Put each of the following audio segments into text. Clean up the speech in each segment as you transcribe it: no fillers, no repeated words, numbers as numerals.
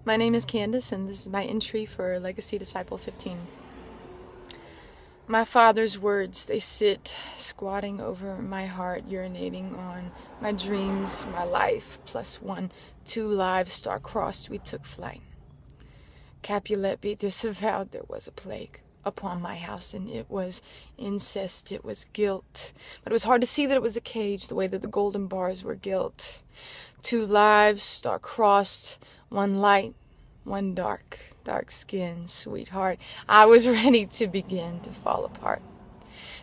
My name is Candace, and this is my entry for Legacy Disciple 15. My father's words, they sit squatting over my heart, urinating on my dreams, my life, plus one, 2 lives star-crossed, we took flight. Capulet be disavowed, there was a plague upon my house, and it was incest, it was guilt. But it was hard to see that it was a cage, the way that the golden bars were gilt. 2 lives star-crossed, 1 light, 1 dark, dark skin, sweetheart. I was ready to begin to fall apart.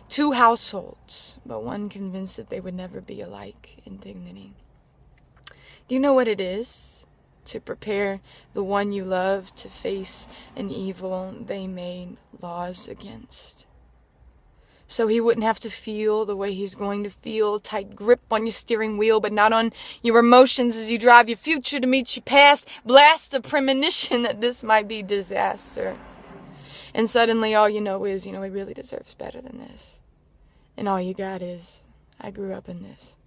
2 households, but one convinced that they would never be alike in dignity. Do you know what it is to prepare the one you love to face an evil they made laws against? So he wouldn't have to feel the way he's going to feel, tight grip on your steering wheel, but not on your emotions as you drive your future to meet your past, blast a premonition that this might be disaster. And suddenly all you know is, he really deserves better than this. And all you got is, I grew up in this.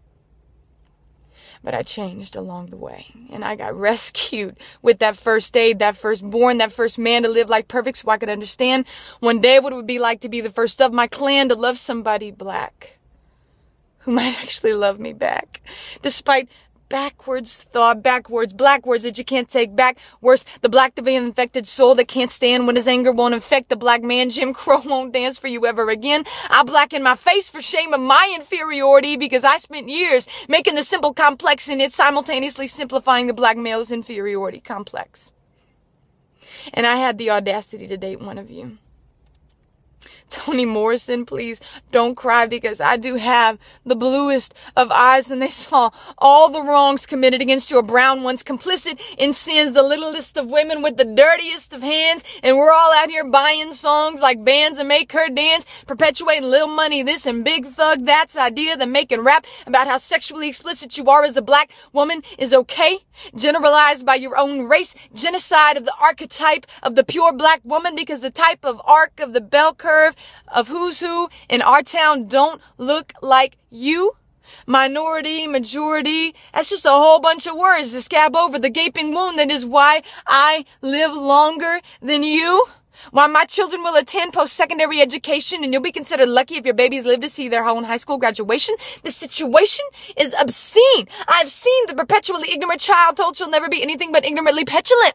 But I changed along the way, and I got rescued with that first aid, that firstborn, that first man to live like perfect so I could understand one day what it would be like to be the first of my clan to love somebody black who might actually love me back, despite backwards thought, black words that you can't take back. Worse, the black divine infected soul that can't stand when his anger won't infect the black man. Jim Crow won't dance for you ever again. I blacken my face for shame of my inferiority because I spent years making the simple complex and it simultaneously simplifying the black male's inferiority complex. And I had the audacity to date one of you. Toni Morrison, please don't cry because I do have the bluest of eyes and they saw all the wrongs committed against your brown ones, complicit in sins, the littlest of women with the dirtiest of hands, and we're all out here buying songs like bands and make her dance, perpetuating Lil Money this and Big Thug that's idea, then making rap about how sexually explicit you are as a black woman is okay, generalized by your own race, genocide of the archetype of the pure black woman because the type of arc of the bell curve of who's who in our town don't look like you. Minority, majority, that's just a whole bunch of words to scab over the gaping wound that is why I live longer than you. Why my children will attend post-secondary education and you'll be considered lucky if your babies live to see their own high school graduation. The situation is obscene. I've seen the perpetually ignorant child told she'll never be anything but ignorantly petulant.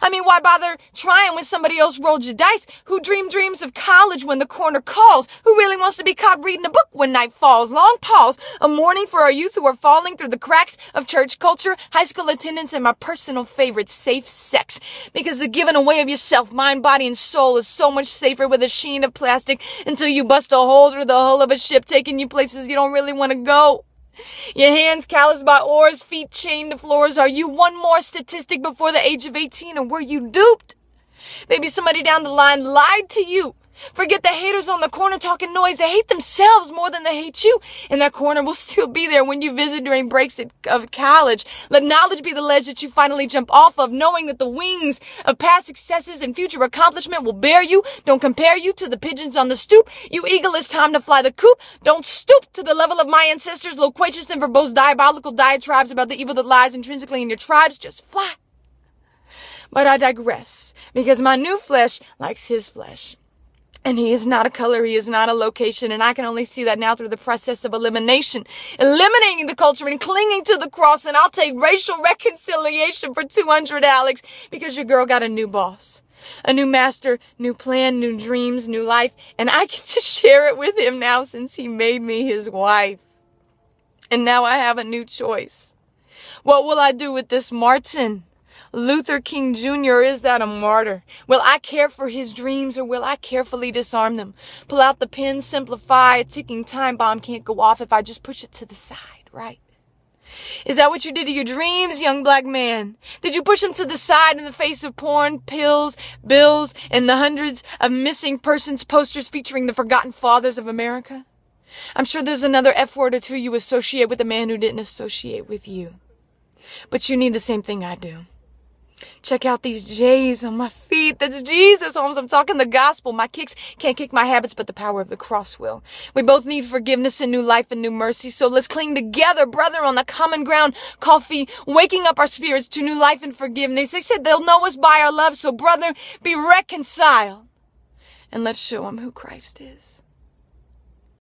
I mean, why bother trying when somebody else rolled your dice? Who dreams of college when the corner calls? Who really wants to be caught reading a book when night falls? Long pause, a morning for our youth who are falling through the cracks of church culture, high school attendance, and my personal favorite, safe sex. Because the giving away of yourself, mind, body, and soul is so much safer with a sheen of plastic until you bust a hole through the hull of a ship taking you places you don't really want to go. Your hands calloused by oars, feet chained to floors. Are you one more statistic before the age of 18, or were you duped? Maybe somebody down the line lied to you. Forget the haters on the corner talking noise. They hate themselves more than they hate you. And that corner will still be there when you visit during breaks of college. Let knowledge be the ledge that you finally jump off of, knowing that the wings of past successes and future accomplishment will bear you. Don't compare you to the pigeons on the stoop. You eagle, it's time to fly the coop. Don't stoop to the level of my ancestors' loquacious and verbose diabolical diatribes about the evil that lies intrinsically in your tribes. Just fly. But I digress, because my new flesh likes his flesh. And he is not a color, he is not a location, and I can only see that now through the process of elimination. Eliminating the culture and clinging to the cross, and I'll take racial reconciliation for 200, Alex, because your girl got a new boss. A new master, new plan, new dreams, new life, and I get to share it with him now since he made me his wife. And now I have a new choice. What will I do with this Martin Luther King Jr.? Is that a martyr? Will I care for his dreams or will I carefully disarm them? Pull out the pen, simplify. A ticking time bomb can't go off if I just push it to the side, right? Is that what you did to your dreams, young black man? Did you push them to the side in the face of porn, pills, bills, and the hundreds of missing persons posters featuring the forgotten fathers of America? I'm sure there's another F word or two you associate with a man who didn't associate with you. But you need the same thing I do. Check out these J's on my feet. That's Jesus, Holmes. I'm talking the gospel. My kicks can't kick my habits, but the power of the cross will. We both need forgiveness and new life and new mercy. So let's cling together, brother, on the common ground. Coffee, waking up our spirits to new life and forgiveness. They said they'll know us by our love. So brother, be reconciled. And let's show them who Christ is.